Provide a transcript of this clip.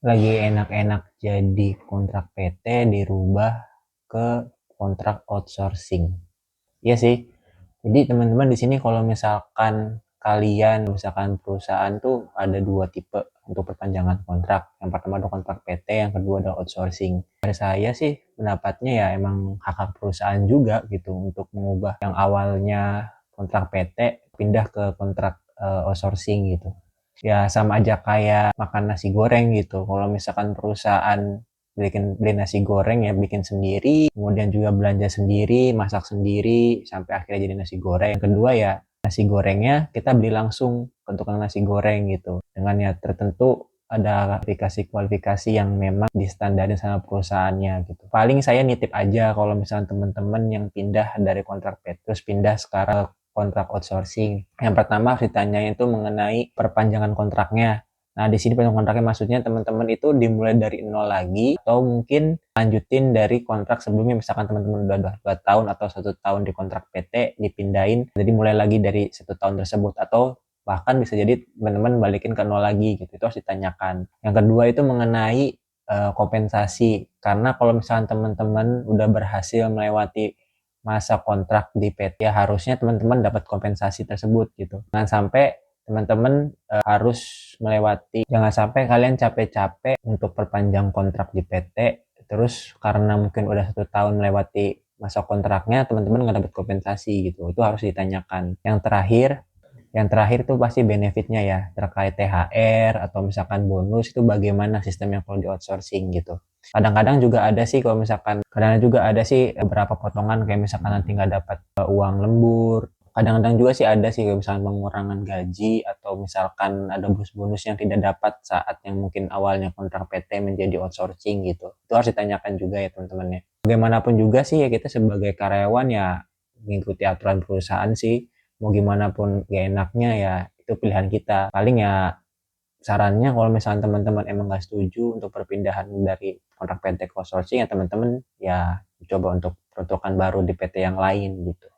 Lagi enak-enak jadi kontrak PT dirubah ke kontrak outsourcing. Iya sih. Jadi teman-teman di sini kalau misalkan perusahaan tuh ada dua tipe untuk perpanjangan kontrak. Yang pertama ada kontrak PT, yang kedua ada outsourcing. Dari saya sih pendapatnya ya emang hak perusahaan juga gitu untuk mengubah yang awalnya kontrak PT pindah ke kontrak outsourcing gitu. Ya sama aja kayak makan nasi goreng gitu. Kalau misalkan perusahaan beli nasi goreng ya bikin sendiri, kemudian juga belanja sendiri, masak sendiri, sampai akhirnya jadi nasi goreng. Yang kedua ya nasi gorengnya kita beli langsung ke tukang nasi goreng gitu. Dengan ya tertentu ada kualifikasi yang memang distandarin sama perusahaannya gitu. Paling saya nitip aja kalau misalnya teman-teman yang pindah dari kontrak PT terus pindah sekarang kontrak outsourcing. Yang pertama harus ditanyain itu mengenai perpanjangan kontraknya. Nah, di sini perpanjangan kontraknya maksudnya teman-teman itu dimulai dari nol lagi atau mungkin lanjutin dari kontrak sebelumnya. Misalkan teman-teman udah 2 tahun atau 1 tahun di kontrak PT dipindahin, jadi mulai lagi dari 1 tahun tersebut atau bahkan bisa jadi teman-teman balikin ke nol lagi gitu. Itu harus ditanyakan. Yang kedua itu mengenai kompensasi. Karena kalau misalkan teman-teman udah berhasil melewati masa kontrak di PT, ya harusnya teman-teman dapat kompensasi tersebut gitu. Jangan sampai teman-teman jangan sampai kalian capek-capek untuk perpanjang kontrak di PT, terus karena mungkin udah 1 tahun melewati masa kontraknya, teman-teman nggak dapat kompensasi gitu. Itu harus ditanyakan. Yang terakhir tuh pasti benefitnya ya, terkait THR atau misalkan bonus itu bagaimana sistemnya kalau di outsourcing gitu. Kadang-kadang juga ada sih beberapa potongan kayak misalkan nanti nggak dapat uang lembur. Kadang-kadang juga sih ada sih kayak misalkan pengurangan gaji atau misalkan ada bonus-bonus yang tidak dapat saat yang mungkin awalnya kontrak PT menjadi outsourcing gitu. Itu harus ditanyakan juga ya teman-teman ya. Bagaimanapun juga sih ya kita sebagai karyawan ya mengikuti aturan perusahaan sih. Mau gimana pun gak enaknya ya itu pilihan kita. Paling ya sarannya kalau misalnya teman-teman emang nggak setuju untuk perpindahan dari kontrak PT ke outsourcing ya teman-teman ya coba untuk peruntukan baru di PT yang lain gitu.